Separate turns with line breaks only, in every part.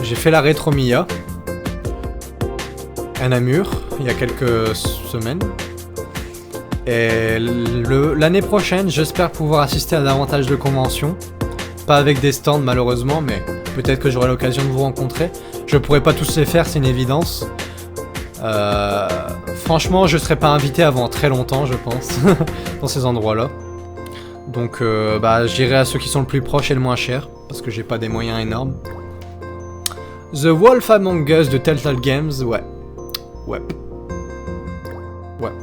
j'ai fait la rétro Mia à Namur il y a quelques semaines. Et l'année prochaine, j'espère pouvoir assister à davantage de conventions. Pas avec des stands malheureusement, mais peut-être que j'aurai l'occasion de vous rencontrer. Je pourrais pas tous les faire, c'est une évidence. Franchement, je serai pas invité avant très longtemps, je pense, dans ces endroits-là. Donc, j'irai à ceux qui sont le plus proches et le moins cher, parce que j'ai pas des moyens énormes. The Wolf Among Us de Telltale Games, ouais,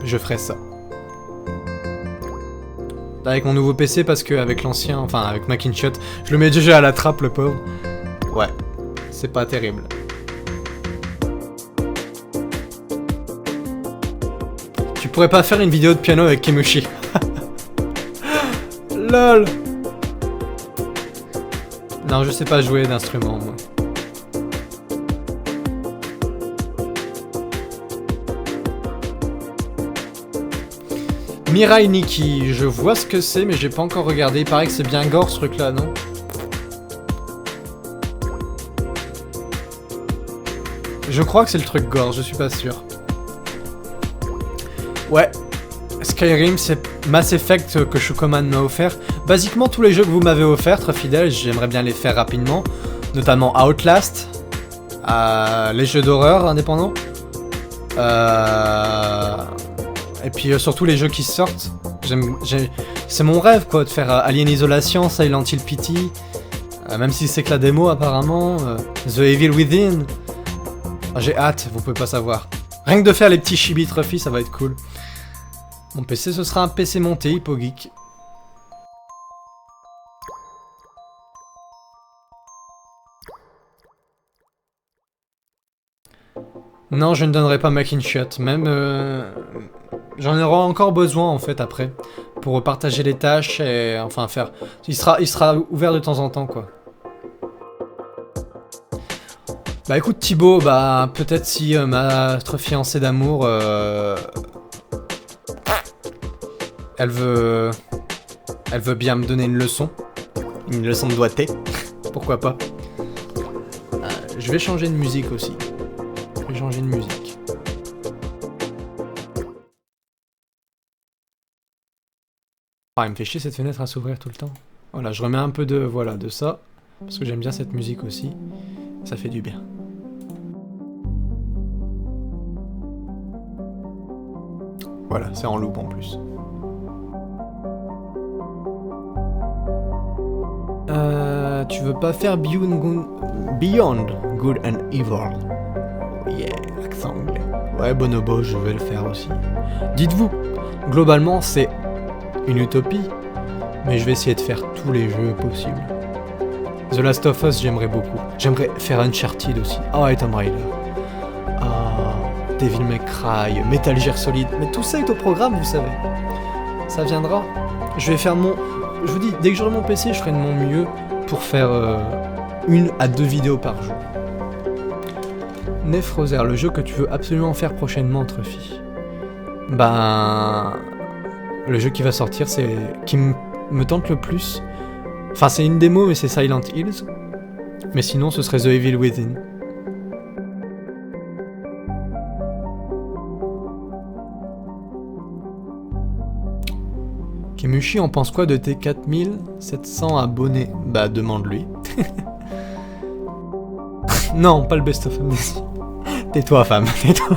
je ferai ça. Avec mon nouveau PC, parce que avec l'ancien, enfin avec Macinshot, je le mets déjà à la trappe, le pauvre. Ouais, c'est pas terrible. Tu pourrais pas faire une vidéo de piano avec Kemushi. LOL. Non, je sais pas jouer d'instrument, moi. Mirai Nikki, je vois ce que c'est, mais j'ai pas encore regardé. Il paraît que c'est bien gore ce truc-là, non? Je crois que c'est le truc gore, je suis pas sûr. Ouais, Skyrim, c'est Mass Effect que Shukoman m'a offert. Basiquement, tous les jeux que vous m'avez offerts, très fidèles, j'aimerais bien les faire rapidement. Notamment Outlast, les jeux d'horreur indépendants. Et puis surtout les jeux qui sortent. C'est mon rêve quoi, de faire Alien Isolation, Silent Hill Pity. Même si c'est que la démo apparemment. The Evil Within. J'ai hâte, vous pouvez pas savoir. Rien que de faire les petits chibi trophies, ça va être cool. Mon PC, ce sera un PC monté, HypoGeek. Non, je ne donnerai pas Macinshot. Même... j'en aurai encore besoin, en fait, après. Pour partager les tâches et... Enfin, faire... Il sera ouvert de temps en temps, quoi. Bah écoute Thibaut, bah peut-être si ma fiancée d'amour... Elle veut bien me donner une leçon de doigté, pourquoi pas. Je vais changer de musique aussi. Ah, il me fait chier cette fenêtre à s'ouvrir tout le temps. Voilà, je remets un peu de ça, parce que j'aime bien cette musique aussi. Ça fait du bien. Voilà, c'est en loop en plus. Tu veux pas faire Beyond Good and Evil? Oh yeah, accent anglais. Ouais, bonobo, je vais le faire aussi. Dites-vous, globalement, c'est une utopie, mais je vais essayer de faire tous les jeux possibles. The Last of Us, j'aimerais beaucoup. J'aimerais faire Uncharted aussi. et Tomb Raider. Devil May Cry, Metal Gear Solid. Mais tout ça est au programme, vous savez. Ça viendra. Je vais faire mon... Je vous dis, dès que j'aurai mon PC, je ferai de mon mieux pour faire 1 à 2 vidéos par jour. Nefrozer, le jeu que tu veux absolument faire prochainement, Truffy. Le jeu qui va sortir, c'est... qui me tente le plus. Enfin, c'est une démo, mais c'est Silent Hills. Mais sinon, ce serait The Evil Within. Kemushi, on pense quoi de tes 4700 abonnés? Bah, demande-lui. Non, pas le best-of, merci. Tais-toi, femme, tais-toi.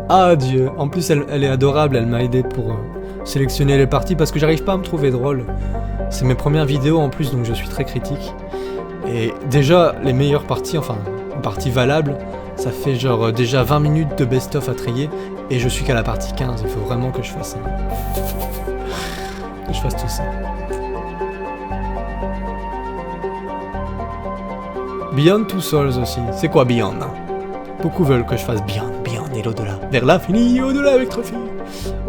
Ah, Dieu. En plus, elle est adorable, elle m'a aidé pour sélectionner les parties, parce que j'arrive pas à me trouver drôle. C'est mes premières vidéos en plus, donc je suis très critique. Et déjà, les meilleures parties, enfin, une partie valable, ça fait genre déjà 20 minutes de best-of à trier, et je suis qu'à la partie 15, il faut vraiment que je fasse ça. Que je fasse tout ça. Beyond Two Souls aussi. C'est quoi Beyond? Beaucoup veulent que je fasse Beyond et l'au-delà. Vers l'infini et au-delà avec Trophy.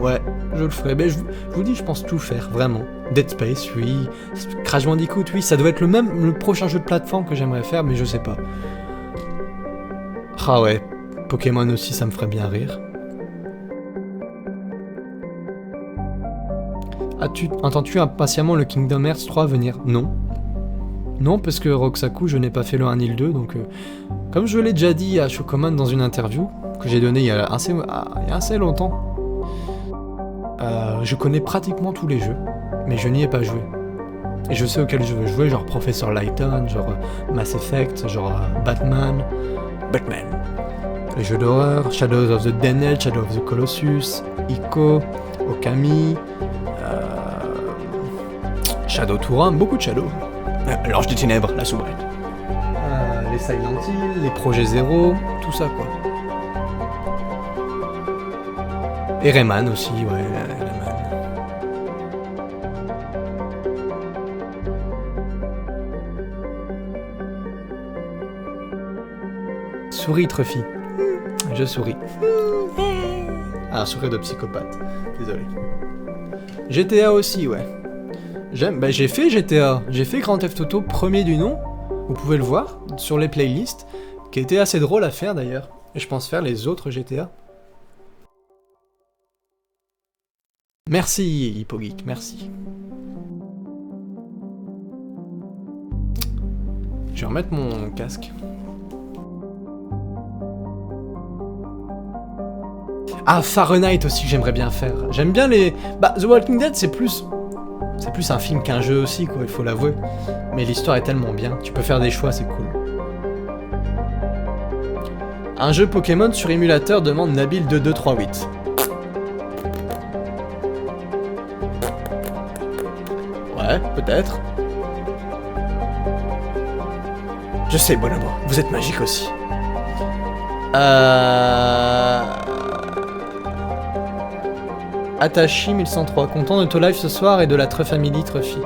Ouais, je le ferai. Mais je vous dis, je pense tout faire, vraiment. Dead Space, oui. Crash Bandicoot, oui. Ça doit être le prochain jeu de plateforme que j'aimerais faire, mais je sais pas. Ah ouais, Pokémon aussi, ça me ferait bien rire. Entends-tu impatiemment le Kingdom Hearts 3 venir? Non. Non, parce que Roxaku, je n'ai pas fait le 1 ni le 2, donc comme je l'ai déjà dit à Shokoman dans une interview que j'ai donnée il y a assez longtemps, je connais pratiquement tous les jeux, mais je n'y ai pas joué. Et je sais auxquels je veux jouer, genre Professor Layton, genre Mass Effect, genre Batman, les jeux d'horreur, Shadows of the Damned, Shadow of the Colossus, Ico, Okami, Shadow Touran, beaucoup de Shadow. L'Ange des Ténèbres, la soubrette. Les Silent Hill, les Projets Zero, tout ça quoi. Et Rayman aussi, ouais, Rayman. Souris, Truffy. Je souris. Un sourire de psychopathe. Désolé. GTA aussi, ouais. J'ai fait GTA. J'ai fait Grand Theft Auto premier du nom. Vous pouvez le voir sur les playlists. Qui était assez drôle à faire d'ailleurs. Et je pense faire les autres GTA. Merci HypoGeek, merci. Je vais remettre mon casque. Ah, Fahrenheit aussi, j'aimerais bien faire. J'aime bien les... The Walking Dead, c'est plus un film qu'un jeu aussi, quoi, il faut l'avouer. Mais l'histoire est tellement bien, tu peux faire des choix, c'est cool. Un jeu Pokémon sur émulateur, demande Nabil2238. Ouais, peut-être. Je sais, Bonobo, vous êtes magique aussi. Atashi 1103, content de ton live ce soir et de la Family Truffy.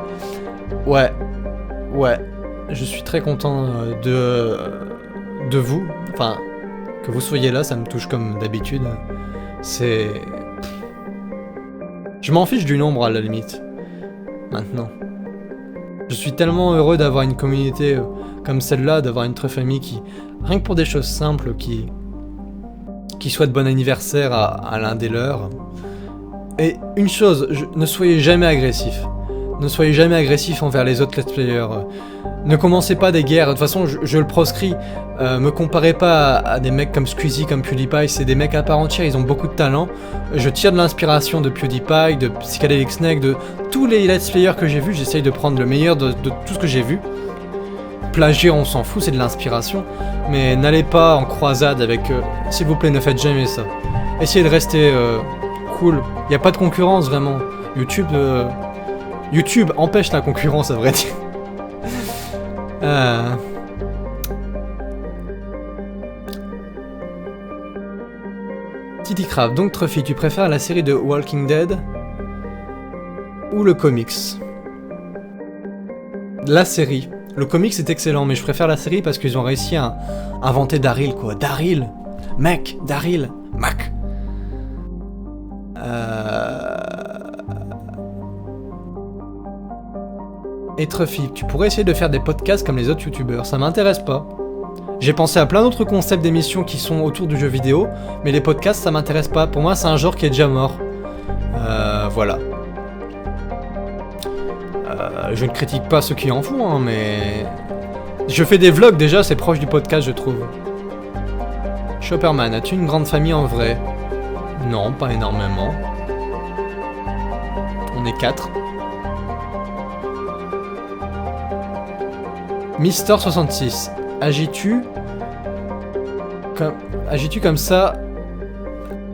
Ouais, je suis très content de vous. Enfin, que vous soyez là, ça me touche comme d'habitude. C'est... Je m'en fiche du nombre à la limite. Maintenant. Je suis tellement heureux d'avoir une communauté comme celle-là, d'avoir une famille qui, rien que pour des choses simples, qui souhaite bon anniversaire à l'un des leurs. Et une chose, ne soyez jamais agressif. Ne soyez jamais agressif envers les autres let's players. Ne commencez pas des guerres, de toute façon je le proscris. Me comparez pas à des mecs comme Squeezie, comme PewDiePie, c'est des mecs à part entière, ils ont beaucoup de talent. Je tire de l'inspiration de PewDiePie, de Psychedelic Snake, de tous les let's players que j'ai vus, j'essaye de prendre le meilleur de tout ce que j'ai vu. Plagier, on s'en fout, c'est de l'inspiration. Mais n'allez pas en croisade avec... s'il vous plaît, ne faites jamais ça. Essayez de rester cool. Il n'y a pas de concurrence, vraiment. YouTube empêche la concurrence, à vrai dire. Titi Craft, donc Truffy, tu préfères la série de Walking Dead ou le comics? La série. Le comics est excellent, mais je préfère la série parce qu'ils ont réussi à inventer Daryl, quoi. Daryl, Mac. Et Truffy, tu pourrais essayer de faire des podcasts comme les autres youtubeurs, ça m'intéresse pas. J'ai pensé à plein d'autres concepts d'émissions qui sont autour du jeu vidéo, mais les podcasts ça m'intéresse pas, pour moi c'est un genre qui est déjà mort. Voilà. Je ne critique pas ceux qui en font, hein, mais... Je fais des vlogs déjà, c'est proche du podcast je trouve. Chopperman, as-tu une grande famille en vrai? Non, pas énormément. On est 4. Mister66, agis-tu comme ça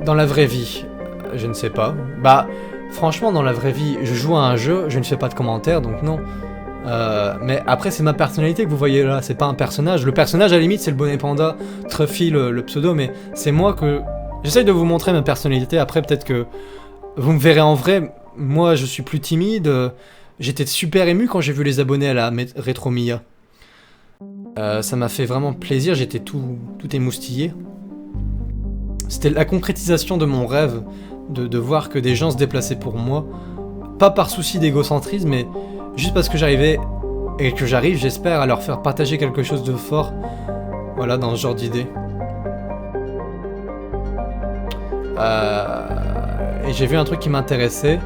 dans la vraie vie? Je ne sais pas. Franchement, dans la vraie vie, je joue à un jeu, je ne fais pas de commentaires, donc non. Mais après, c'est ma personnalité que vous voyez là, c'est pas un personnage. Le personnage, à la limite, c'est le bonnet panda, Truffy, le pseudo, mais c'est moi que... J'essaye de vous montrer ma personnalité, après peut-être que vous me verrez en vrai. Moi, je suis plus timide. J'étais super ému quand j'ai vu les abonnés à la Retromia. Ça m'a fait vraiment plaisir, j'étais tout émoustillé. C'était la concrétisation de mon rêve, de voir que des gens se déplaçaient pour moi. Pas par souci d'égocentrisme, mais juste parce que j'arrivais, et que j'arrive, j'espère, à leur faire partager quelque chose de fort. Voilà, dans ce genre d'idée. Et j'ai vu un truc qui m'intéressait.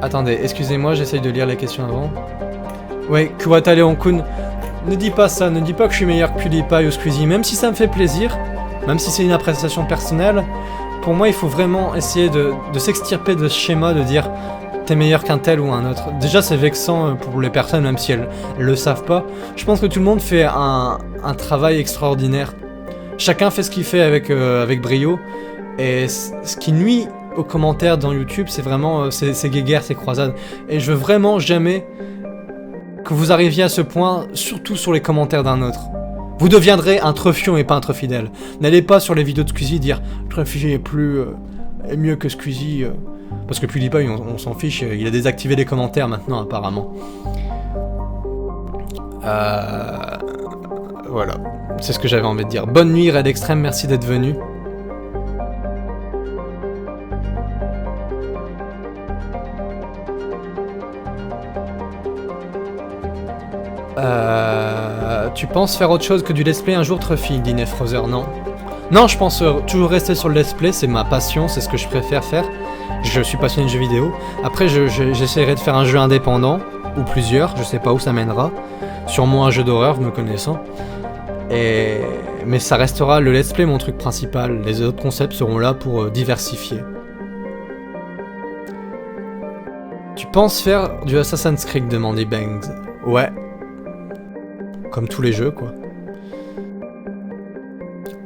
Attendez, excusez-moi, j'essaye de lire les questions avant. Ouais, Kuwata Leon-kun, ne dis pas ça, ne dis pas que je suis meilleur que PewDiePie ou Squeezie, même si ça me fait plaisir, même si c'est une appréciation personnelle, pour moi il faut vraiment essayer de s'extirper de ce schéma de dire t'es meilleur qu'un tel ou un autre. Déjà c'est vexant pour les personnes, même si elles le savent pas. Je pense que tout le monde fait un travail extraordinaire. Chacun fait ce qu'il fait avec brio, et ce qui nuit aux commentaires dans YouTube, c'est vraiment ces guéguerres, ces croisades. Et je veux vraiment jamais que vous arriviez à ce point, surtout sur les commentaires d'un autre. Vous deviendrez un Truffion et pas un Truffidèle. N'allez pas sur les vidéos de Squeezie dire Truffion est mieux que Squeezie. Parce que PewDiePie, on s'en fiche, il a désactivé les commentaires maintenant apparemment. Voilà, c'est ce que j'avais envie de dire. Bonne nuit Red Extreme, merci d'être venu. Tu penses faire autre chose que du let's play un jour, Truffy, dit Nefrozer? Non. Non, je pense toujours rester sur le let's play, c'est ma passion, c'est ce que je préfère faire. Je suis passionné de jeux vidéo. Après, j'essaierai de faire un jeu indépendant, ou plusieurs, je sais pas où ça mènera. Sûrement un jeu d'horreur, me connaissant. Mais ça restera le let's play mon truc principal. Les autres concepts seront là pour diversifier. Tu penses faire du Assassin's Creed, demandait Bangs? Ouais. Comme tous les jeux, quoi.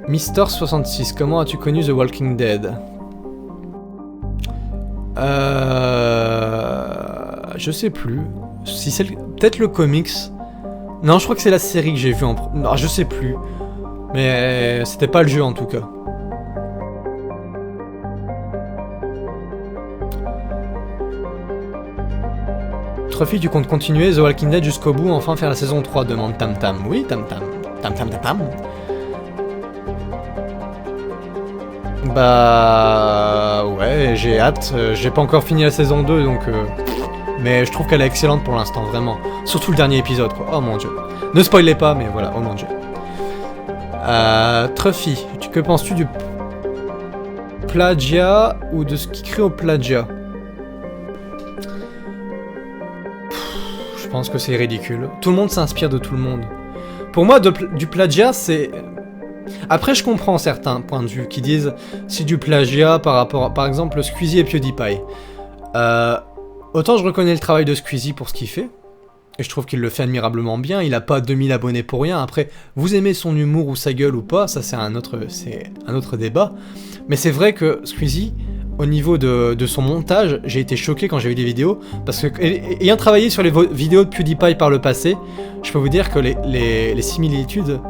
Mister66, comment as-tu connu The Walking Dead? Je sais plus. Si c'est peut-être le comics. Non, je crois que c'est la série que j'ai vue en... Non, je sais plus. Mais c'était pas le jeu en tout cas. Truffy, tu comptes continuer The Walking Dead jusqu'au bout, enfin faire la saison 3, demande Tam Tam. Oui, Tam Tam. Tam Tam Tam Tam. Bah... Ouais, j'ai hâte. J'ai pas encore fini la saison 2, donc... Mais je trouve qu'elle est excellente pour l'instant, vraiment. Surtout le dernier épisode, quoi. Oh mon dieu. Ne spoilez pas, mais voilà, oh mon dieu. Truffy, que penses-tu du plagiat ou de ce qui crée au plagiat? Je pense que c'est ridicule. Tout le monde s'inspire de tout le monde. Pour moi, du plagiat, c'est... Après, je comprends certains points de vue qui disent c'est du plagiat par rapport à, par exemple, Squeezie et PewDiePie. Autant je reconnais le travail de Squeezie pour ce qu'il fait, et je trouve qu'il le fait admirablement bien, il a pas 2000 abonnés pour rien. Après, vous aimez son humour ou sa gueule ou pas, ça c'est un autre débat. Mais c'est vrai que Squeezie, au niveau de son montage, j'ai été choqué quand j'ai vu des vidéos, parce que, ayant travaillé sur les vidéos de PewDiePie par le passé, je peux vous dire que les similitudes,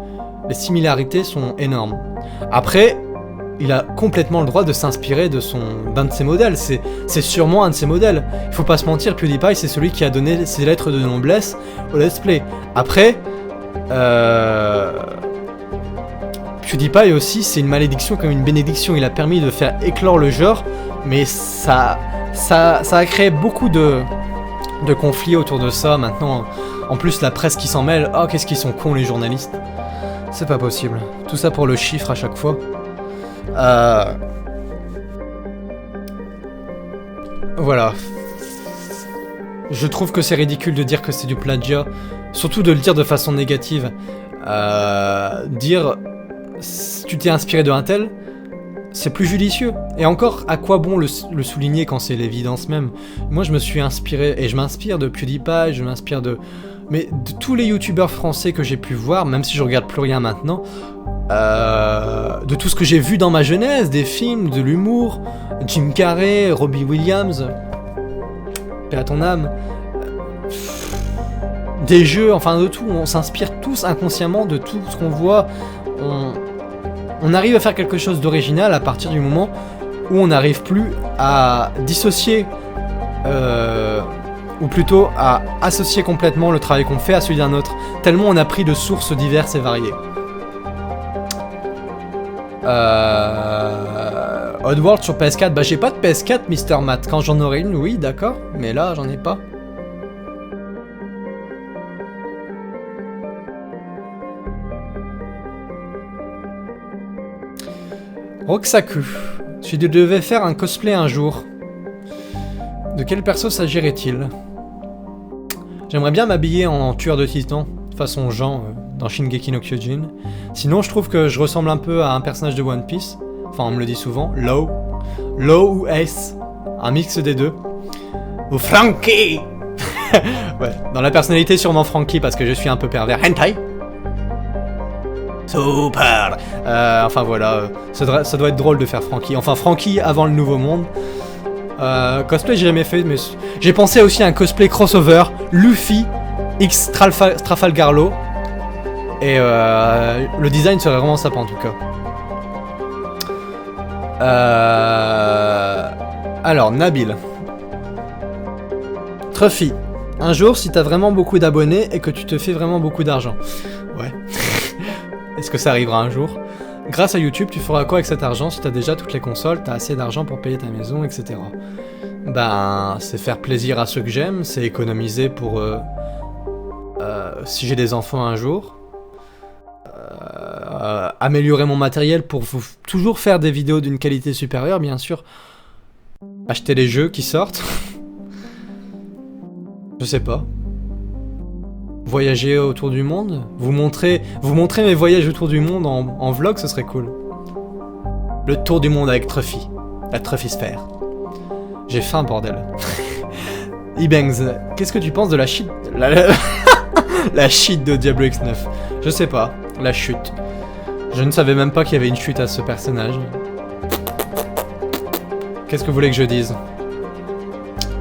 les similarités sont énormes. Après, il a complètement le droit de s'inspirer d'un de ses modèles, c'est sûrement un de ses modèles. Il faut pas se mentir, PewDiePie c'est celui qui a donné ses lettres de noblesse au let's play. Après, PewDiePie aussi c'est une malédiction comme une bénédiction, il a permis de faire éclore le genre, mais ça a créé beaucoup de conflits autour de ça maintenant. En plus la presse qui s'en mêle, oh qu'est-ce qu'ils sont cons les journalistes. C'est pas possible, tout ça pour le chiffre à chaque fois. Voilà. Je trouve que c'est ridicule de dire que c'est du plagiat, surtout de le dire de façon négative. Dire tu t'es inspiré de un tel, c'est plus judicieux. Et encore, à quoi bon le souligner quand c'est l'évidence même? Moi je me suis inspiré, et je m'inspire de PewDiePie, je m'inspire de tous les youtubeurs français que j'ai pu voir, même si je regarde plus rien maintenant. De tout ce que j'ai vu dans ma jeunesse, des films, de l'humour, Jim Carrey, Robbie Williams, paix à ton âme, des jeux, enfin de tout, on s'inspire tous inconsciemment de tout ce qu'on voit, on arrive à faire quelque chose d'original à partir du moment où on n'arrive plus à dissocier, ou plutôt à associer complètement le travail qu'on fait à celui d'un autre, tellement on a pris de sources diverses et variées. Oddworld sur PS4, bah j'ai pas de PS4 Mister Matt, quand j'en aurai une oui d'accord, mais là j'en ai pas. Roxaku, tu devais faire un cosplay un jour. De quel perso s'agirait-il? J'aimerais bien m'habiller en tueur de titan, façon Jean dans Shingeki no Kyojin. Sinon, je trouve que je ressemble un peu à un personnage de One Piece. Enfin, on me le dit souvent. Law. Law ou Ace. Un mix des deux. Ou Frankie. Ouais, dans la personnalité, sûrement Frankie, parce que je suis un peu pervers. Hentai. Super. Enfin voilà, ça doit être drôle de faire Frankie. Enfin, Frankie avant le Nouveau Monde. Cosplay, j'ai jamais fait, mais j'ai pensé aussi à un cosplay crossover. Luffy X Trafalgar Law. Et le design serait vraiment sympa en tout cas. Alors, Nabil. Truffy. Un jour, si t'as vraiment beaucoup d'abonnés et que tu te fais vraiment beaucoup d'argent. Ouais. Est-ce que ça arrivera un jour? Grâce à YouTube, tu feras quoi avec cet argent si t'as déjà toutes les consoles, t'as assez d'argent pour payer ta maison, etc. Ben, c'est faire plaisir à ceux que j'aime, c'est économiser pour... si j'ai des enfants un jour. Améliorer mon matériel pour toujours faire des vidéos d'une qualité supérieure, bien sûr. Acheter les jeux qui sortent. Je sais pas. Voyager autour du monde. Vous montrer mes voyages autour du monde en vlog, ce serait cool. Le tour du monde avec Truffy. La Truffysphère. J'ai faim, bordel. Ibangs, qu'est-ce que tu penses de la shit... La shit de Diablo X9. Je sais pas. La chute. Je ne savais même pas qu'il y avait une chute à ce personnage. Qu'est-ce que vous voulez que je dise?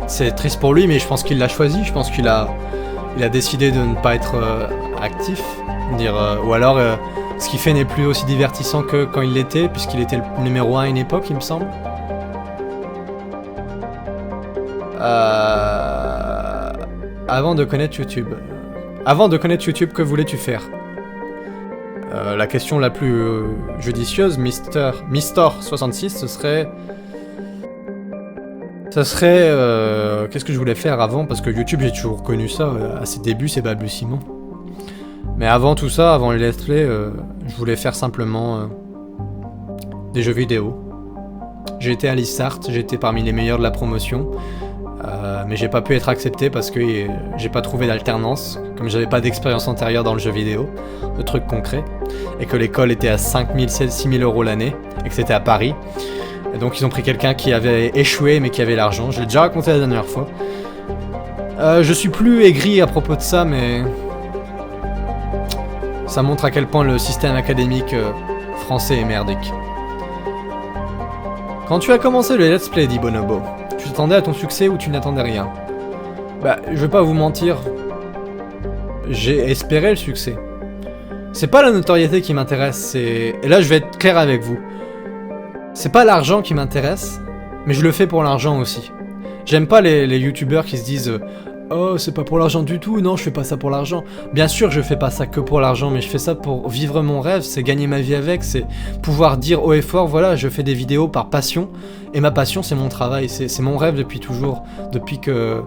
C'est triste pour lui, mais je pense qu'il l'a choisi. Je pense qu'il a décidé de ne pas être actif. Ou alors, ce qu'il fait n'est plus aussi divertissant que quand il l'était, puisqu'il était le numéro 1 à une époque, il me semble. Avant de connaître YouTube. Que voulais-tu faire? La question la plus judicieuse, Mister66, ce serait... qu'est-ce que je voulais faire avant? Parce que YouTube, j'ai toujours connu ça, à ses débuts, ses balbutiements. Mais avant tout ça, avant les let's play, je voulais faire simplement des jeux vidéo. J'ai été à l'ISART, j'ai été parmi les meilleurs de la promotion. Mais j'ai pas pu être accepté parce que j'ai pas trouvé d'alternance, comme j'avais pas d'expérience antérieure dans le jeu vidéo, de trucs concrets, et que l'école était à 5 000, 6 000 euros l'année, et que c'était à Paris. Et donc ils ont pris quelqu'un qui avait échoué mais qui avait l'argent. Je l'ai déjà raconté la dernière fois. Je suis plus aigri à propos de ça, mais ça montre à quel point le système académique français est merdique. Quand tu as commencé le let's play, dit Bonobo, tu t'attendais à ton succès ou tu n'attendais rien? Bah, je vais pas vous mentir, j'ai espéré le succès. C'est pas la notoriété qui m'intéresse, et là je vais être clair avec vous. C'est pas l'argent qui m'intéresse, mais je le fais pour l'argent aussi. J'aime pas les youtubeurs qui se disent oh, c'est pas pour l'argent du tout, non, je fais pas ça pour l'argent. Bien sûr, je fais pas ça que pour l'argent, mais je fais ça pour vivre mon rêve, c'est gagner ma vie avec, c'est pouvoir dire haut et fort, voilà, je fais des vidéos par passion, et ma passion, c'est mon travail, c'est mon rêve depuis toujours, depuis que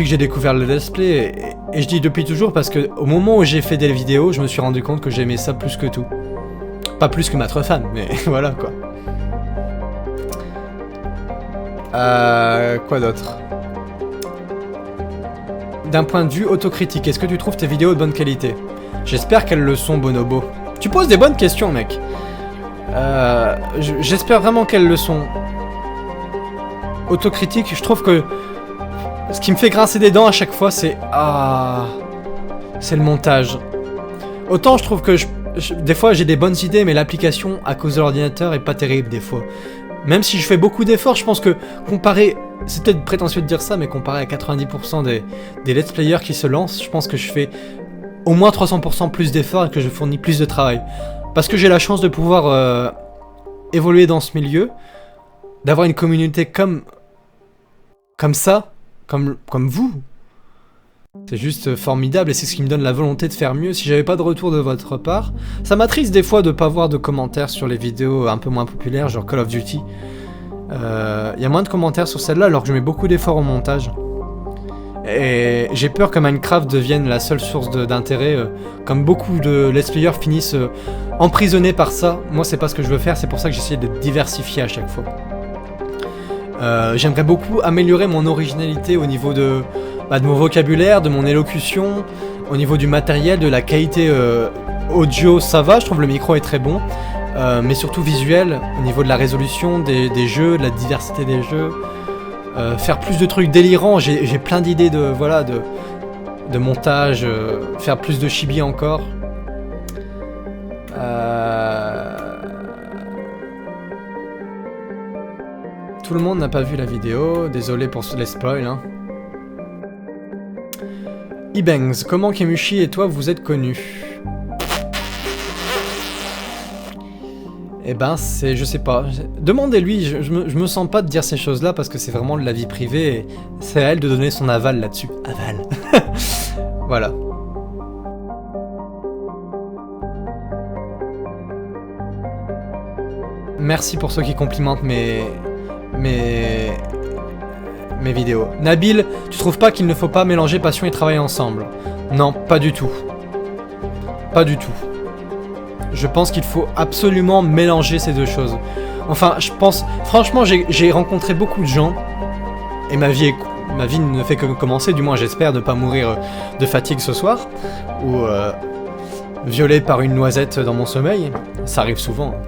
j'ai découvert le let's play, et je dis depuis toujours parce que au moment où j'ai fait des vidéos, je me suis rendu compte que j'aimais ça plus que tout. Pas plus que mettre fan, mais voilà quoi. Quoi d'autre? D'un point de vue autocritique, est-ce que tu trouves tes vidéos de bonne qualité? J'espère qu'elles le sont, Bonobo. Tu poses des bonnes questions, mec. J'espère vraiment qu'elles le sont. Autocritique, je trouve que ce qui me fait grincer des dents à chaque fois, c'est... Ah... C'est le montage. Autant je trouve que des fois j'ai des bonnes idées, mais l'application à cause de l'ordinateur est pas terrible des fois. Même si je fais beaucoup d'efforts, je pense que comparé... C'est peut-être prétentieux de dire ça, mais comparé à 90% des let's players qui se lancent, je pense que je fais au moins 300% plus d'efforts et que je fournis plus de travail. Parce que j'ai la chance de pouvoir évoluer dans ce milieu, d'avoir une communauté comme ça, comme vous. C'est juste formidable et c'est ce qui me donne la volonté de faire mieux. Si j'avais pas de retour de votre part, ça m'attriste des fois de pas voir de commentaires sur les vidéos un peu moins populaires, genre Call of Duty. Y a moins de commentaires sur celle-là alors que je mets beaucoup d'efforts au montage. Et j'ai peur que Minecraft devienne la seule source d'intérêt, comme beaucoup de let's players finissent emprisonnés par ça. Moi c'est pas ce que je veux faire, c'est pour ça que j'essaie de diversifier à chaque fois. J'aimerais beaucoup améliorer mon originalité au niveau de mon vocabulaire, de mon élocution, au niveau du matériel, de la qualité audio, ça va, je trouve le micro est très bon, mais surtout visuel, au niveau de la résolution des jeux, de la diversité des jeux, faire plus de trucs délirants, j'ai plein d'idées de montage, faire plus de chibi encore. Tout le monde n'a pas vu la vidéo, désolé pour les spoils. Hein. Ibangs, comment Kemushi et toi vous êtes connus? Eh ben, je sais pas. Demandez-lui, je me sens pas de dire ces choses-là parce que c'est vraiment de la vie privée et c'est à elle de donner son aval là-dessus. Aval. Voilà. Merci pour ceux qui complimentent mes vidéos. Nabil, tu trouves pas qu'il ne faut pas mélanger passion et travail ensemble? Non, pas du tout. Pas du tout. Je pense qu'il faut absolument mélanger ces deux choses. Enfin, je pense... Franchement, j'ai rencontré beaucoup de gens et ma vie ne fait que commencer, du moins j'espère ne pas mourir de fatigue ce soir ou violé par une noisette dans mon sommeil. Ça arrive souvent, hein.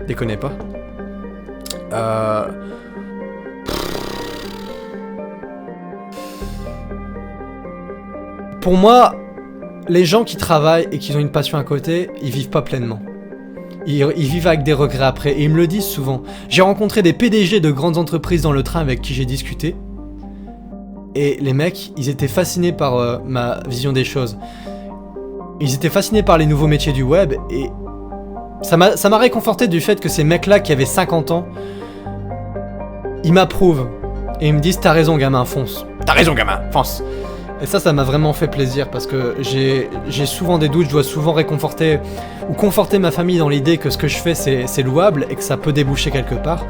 Déconnez pas. Pour moi, les gens qui travaillent et qui ont une passion à côté, ils vivent pas pleinement. Ils vivent avec des regrets après, et ils me le disent souvent. J'ai rencontré des PDG de grandes entreprises dans le train avec qui j'ai discuté, et les mecs, ils étaient fascinés par ma vision des choses. Ils étaient fascinés par les nouveaux métiers du web, et ça m'a réconforté du fait que ces mecs-là qui avaient 50 ans, ils m'approuvent, et ils me disent « T'as raison gamin, fonce. T'as raison gamin, fonce !» Et ça m'a vraiment fait plaisir parce que j'ai souvent des doutes, je dois souvent réconforter ou conforter ma famille dans l'idée que ce que je fais c'est louable et que ça peut déboucher quelque part.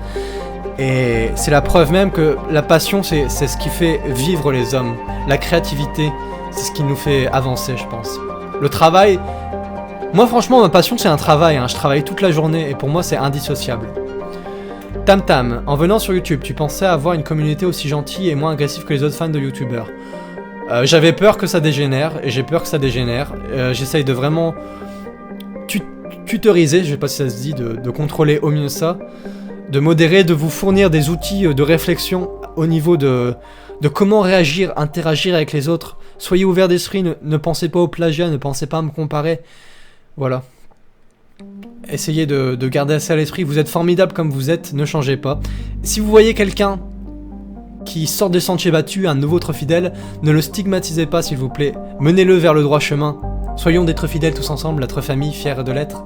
Et c'est la preuve même que la passion c'est ce qui fait vivre les hommes. La créativité, c'est ce qui nous fait avancer, je pense. Le travail, moi franchement ma passion c'est un travail, hein. Je travaille toute la journée et pour moi c'est indissociable. Tam Tam, en venant sur YouTube, tu pensais avoir une communauté aussi gentille et moins agressive que les autres fans de YouTubeurs? J'avais peur que ça dégénère, et j'ai peur que ça dégénère. J'essaye de vraiment tutoriser, je sais pas si ça se dit, de contrôler au mieux ça, de modérer, de vous fournir des outils de réflexion au niveau de comment réagir, interagir avec les autres. Soyez ouverts d'esprit, ne pensez pas au plagiat, ne pensez pas à me comparer. Voilà. Essayez de garder ça à l'esprit, vous êtes formidable comme vous êtes, ne changez pas. Si vous voyez quelqu'un qui sort des sentiers battus, un de vôtres fidèles, ne le stigmatisez pas s'il vous plaît, menez-le vers le droit chemin. Soyons d'être fidèles tous ensemble, notre famille, fière de l'être.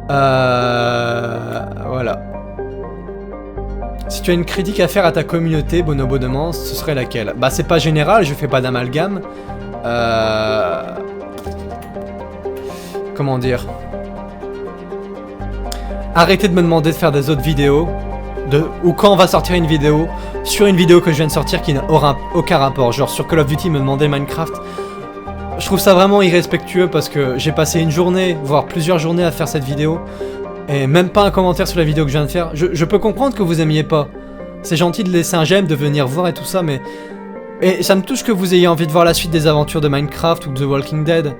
Voilà. Si tu as une critique à faire à ta communauté, Bonobo demande, ce serait laquelle? Bah c'est pas général, je fais pas d'amalgame. Comment dire? Arrêtez de me demander de faire des autres vidéos. Ou quand on va sortir une vidéo sur une vidéo que je viens de sortir qui n'aura aucun rapport, genre sur Call of Duty me demander Minecraft. Je trouve ça vraiment irrespectueux parce que j'ai passé une journée, voire plusieurs journées à faire cette vidéo et même pas un commentaire sur la vidéo que je viens de faire. Je peux comprendre que vous aimiez pas, c'est gentil de laisser un j'aime, de venir voir et tout ça, mais et ça me touche que vous ayez envie de voir la suite des aventures de Minecraft ou de The Walking Dead,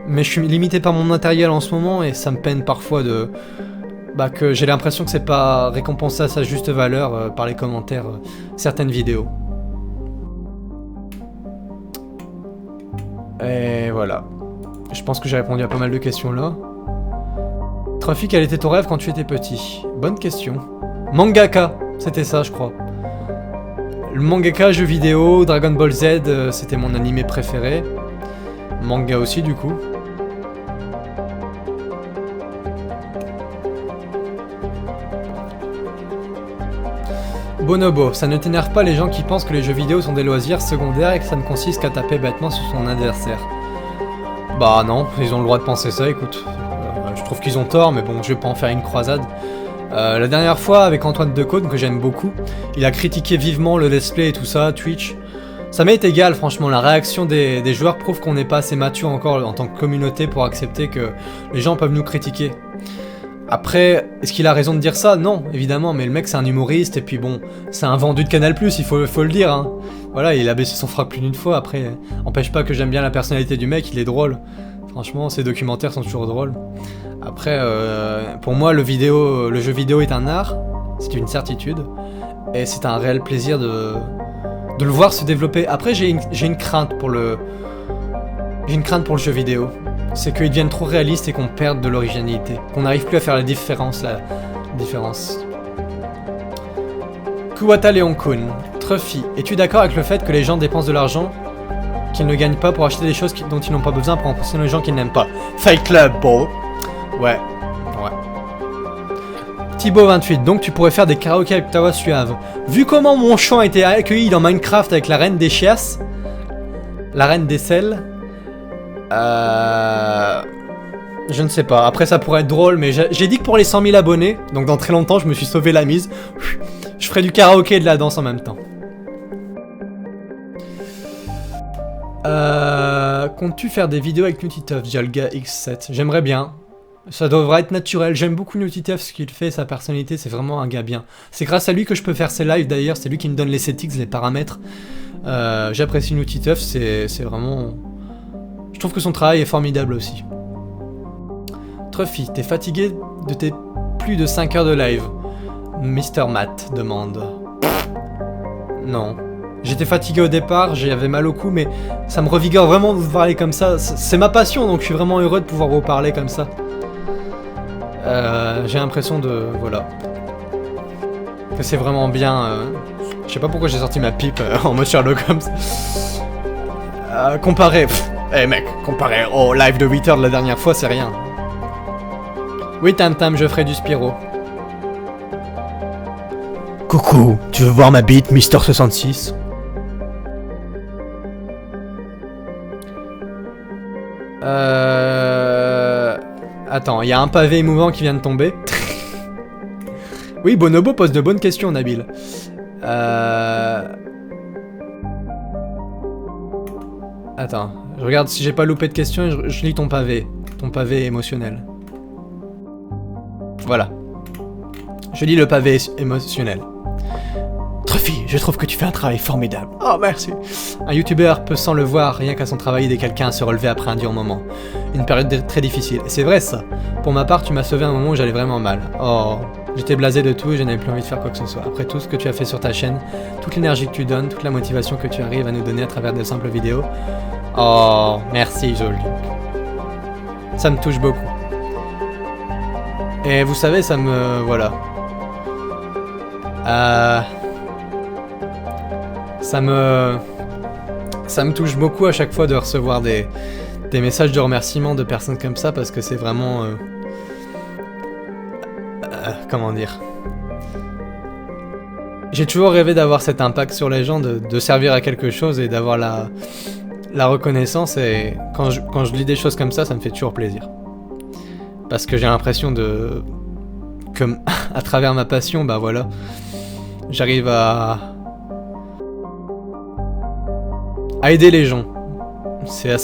mais je suis limité par mon matériel en ce moment et ça me peine parfois que j'ai l'impression que c'est pas récompensé à sa juste valeur par les commentaires certaines vidéos. Et voilà. Je pense que j'ai répondu à pas mal de questions là. Trophy, quel était ton rêve quand tu étais petit? Bonne question. Mangaka, c'était ça je crois. Le mangaka, jeu vidéo, Dragon Ball Z, c'était mon animé préféré. Manga aussi du coup. Bonobo, ça ne t'énerve pas les gens qui pensent que les jeux vidéo sont des loisirs secondaires et que ça ne consiste qu'à taper bêtement sur son adversaire? Bah non, ils ont le droit de penser ça, écoute. Je trouve qu'ils ont tort, mais bon, je vais pas en faire une croisade. La dernière fois, avec Antoine Decaune, que j'aime beaucoup, il a critiqué vivement le let's play et tout ça, Twitch. Ça m'est égal, franchement, la réaction des joueurs prouve qu'on n'est pas assez mature encore en tant que communauté pour accepter que les gens peuvent nous critiquer. Après, est-ce qu'il a raison de dire ça? Non, évidemment, mais le mec c'est un humoriste, et puis bon, c'est un vendu de Canal+, il faut le dire, hein. Voilà, il a baissé son frac plus d'une fois, après, empêche pas que j'aime bien la personnalité du mec, il est drôle. Franchement, ses documentaires sont toujours drôles. Après, pour moi, le jeu vidéo est un art, c'est une certitude, et c'est un réel plaisir de le voir se développer. Après, j'ai une crainte pour le jeu vidéo. C'est qu'ils deviennent trop réalistes et qu'on perde de l'originalité. Qu'on n'arrive plus à faire la différence. Kuwata Leon-kun, Truffy, es-tu d'accord avec le fait que les gens dépensent de l'argent qu'ils ne gagnent pas pour acheter des choses dont ils n'ont pas besoin pour impressionner les gens qu'ils n'aiment pas? Fight Club, bro. Ouais. Thibaut28, donc tu pourrais faire des karaokés avec ta voix suave. Vu comment mon chant a été accueilli dans Minecraft avec la reine des chiasses, la reine des sels, je ne sais pas. Après, ça pourrait être drôle, mais j'ai dit que pour les 100 000 abonnés, donc dans très longtemps, je me suis sauvé la mise. Je ferai du karaoké et de la danse en même temps. Comptes-tu faire des vidéos avec Nutiteuf, Dialga X7? J'aimerais bien. Ça devrait être naturel. J'aime beaucoup Nutiteuf, ce qu'il fait, sa personnalité, c'est vraiment un gars bien. C'est grâce à lui que je peux faire ces lives d'ailleurs, c'est lui qui me donne les settings, les paramètres. J'apprécie Nutiteuf, c'est vraiment... Je trouve que son travail est formidable aussi. Truffy, t'es fatigué de tes plus de 5 heures de live? Mr. Matt demande. Non. J'étais fatigué au départ, j'avais mal au cou, mais ça me revigore vraiment de vous parler comme ça. C'est ma passion, donc je suis vraiment heureux de pouvoir vous parler comme ça. J'ai l'impression de... Voilà. Que c'est vraiment bien... Je sais pas pourquoi j'ai sorti ma pipe en mode Sherlock Holmes. Comparé... Eh mec, comparé au live de 8 heures de la dernière fois, c'est rien. Oui, Tam Tam, je ferai du Spyro. Coucou, tu veux voir ma bite, Mister66? Attends, il y a un pavé émouvant qui vient de tomber. Oui, Bonobo pose de bonnes questions, Nabil. Attends, je regarde si j'ai pas loupé de questions et je lis ton pavé émotionnel. Voilà. Je lis le pavé émotionnel. Truffy, je trouve que tu fais un travail formidable. Oh, merci. Un youtubeur peut sans le voir rien qu'à son travail aider quelqu'un à se relever après un dur moment. Une période très difficile. Et c'est vrai ça. Pour ma part, tu m'as sauvé à un moment où j'allais vraiment mal. Oh, j'étais blasé de tout et je n'avais plus envie de faire quoi que ce soit. Après tout ce que tu as fait sur ta chaîne, toute l'énergie que tu donnes, toute la motivation que tu arrives à nous donner à travers de simples vidéos. Oh, merci Joli. Ça me touche beaucoup. Et vous savez, ça me... Voilà. Ça me touche beaucoup à chaque fois de recevoir des messages de remerciement de personnes comme ça, parce que c'est vraiment... comment dire? J'ai toujours rêvé d'avoir cet impact sur les gens, de servir à quelque chose et d'avoir la reconnaissance, et quand je lis des choses comme ça me fait toujours plaisir. Parce que j'ai l'impression de... Comme à travers ma passion, bah voilà, j'arrive à aider les gens. C'est assez...